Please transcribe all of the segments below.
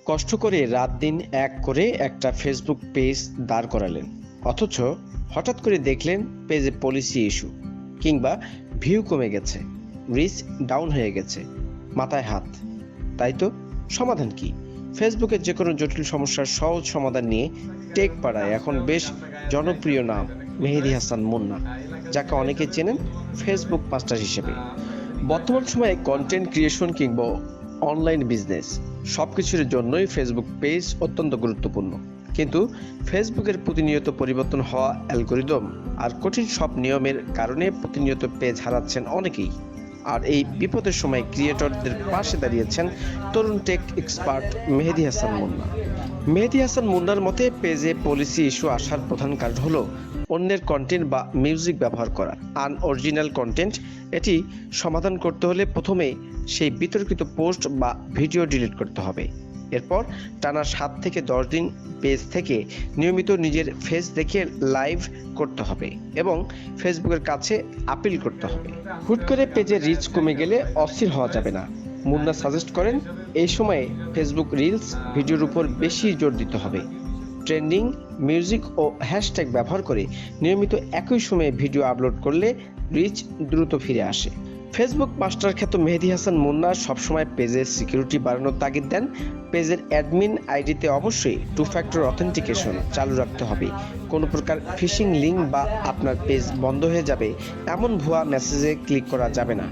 কষ্ট করে রাত দিন এক করে একটা ফেসবুক পেজ দাঁড় করালেন, অথচ হঠাৎ করে দেখলেন পেজে পলিসি ইস্যু কিংবা ভিউ কমে গেছে, রিচ ডাউন হয়ে গেছে, মাথায় হাত। তাই তো, সমাধান কি? ফেসবুকের যে কোনো জটিল সমস্যার সহজ সমাধান নিয়ে টেক পাড়ায় এখন বেশ জনপ্রিয় নাম মেহেদী হাসান মুন্না, যাকে অনেকে চেনেন ফেসবুক মাস্টার হিসেবে। বর্তমান সময়ে কন্টেন্ট ক্রিয়েশন কিংবা অনলাইন বিজনেস সবকিছুর জন্যই ফেসবুক পেজ অত্যন্ত গুরুত্বপূর্ণ। কিন্তু ফেসবুকের প্রতিনিয়ত পরিবর্তন হওয়া অ্যালগোরিদম আর কঠিন সব নিয়মের কারণে প্রতিনিয়ত পেজ হারাচ্ছেন অনেকেই। আর এই বিপদের সময় ক্রিয়েটরদের পাশে দাঁড়িয়েছেন তরুণ টেক এক্সপার্ট মেহেদী হাসান মুন্না। মেহেদী হাসান মুন্নার মতে পেজে পলিসি ইস্যু আসার প্রধান কারণ হলো অন্যের কন্টেন্ট বা মিউজিক ব্যবহার করা, আনঅরিজিনাল কন্টেন্ট। এটি সমাধান করতে হলে প্রথমে সেই বিতর্কিত পোস্ট বা ভিডিও ডিলিট করতে হবে। এরপর টানা 7 থেকে 10 দিন পেজ থেকে নিয়মিত নিজের ফেস দেখে লাইভ করতে হবে এবং ফেসবুকের কাছে আপিল করতে হবে। হুট করে পেজের রিচ কমে গেলে অস্থির হওয়া যাবে না। মুন্না সাজেস্ট করেন এই সময়ে ফেসবুক রিলস ভিডিওর উপর বেশি জোর দিতে হবে। ট্রেন্ডিং মিউজিক ও হ্যাশট্যাগ ব্যবহার করে নিয়মিত একই সময়ে ভিডিও আপলোড করলে রিচ দ্রুত ফিরে আসে। ফেসবুক মাস্টার খ্যাত মেহেদী হাসান মুন্না সবসময় পেজের সিকিউরিটি বাড়ানোর তাগিদ দেন। পেজের অ্যাডমিন আইডিতে অবশ্যই 2 ফ্যাক্টর অথেন্টিকেশন চালু রাখতে হবে। কোনো প্রকার ফিশিং লিঙ্ক বা আপনার পেজ বন্ধ হয়ে যাবে এমন ভুয়া মেসেজে ক্লিক করা যাবে না।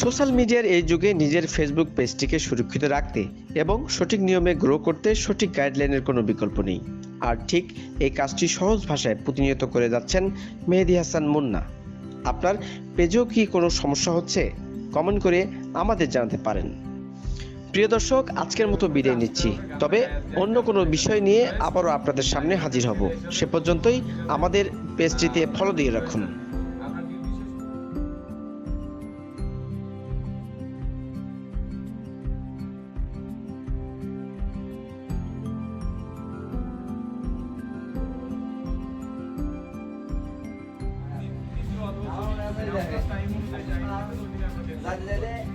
সোশ্যাল মিডিয়ার এই যুগে নিজের ফেসবুক পেজটিকে সুরক্ষিত রাখতে এবং সঠিক নিয়মে গ্রো করতে সঠিক গাইডলাইনের কোনো বিকল্প নেই। আর ঠিক এই কাজটি সহজ ভাষায় প্রতিনিয়ত করে যাচ্ছেন মেহেদী হাসান মুন্না। আপনার পেজেও কি কোনো সমস্যা হচ্ছে? কমেন্ট করে আমাদের জানাতে পারেন। প্রিয় দর্শক, আজকের মতো বিদায় নিচ্ছি, তবে অন্য কোনো বিষয় নিয়ে আবারও আপনাদের সামনে হাজির হব। সে পর্যন্তই আমাদের পেজটিতে ফলো দিয়ে রাখুন। Zaten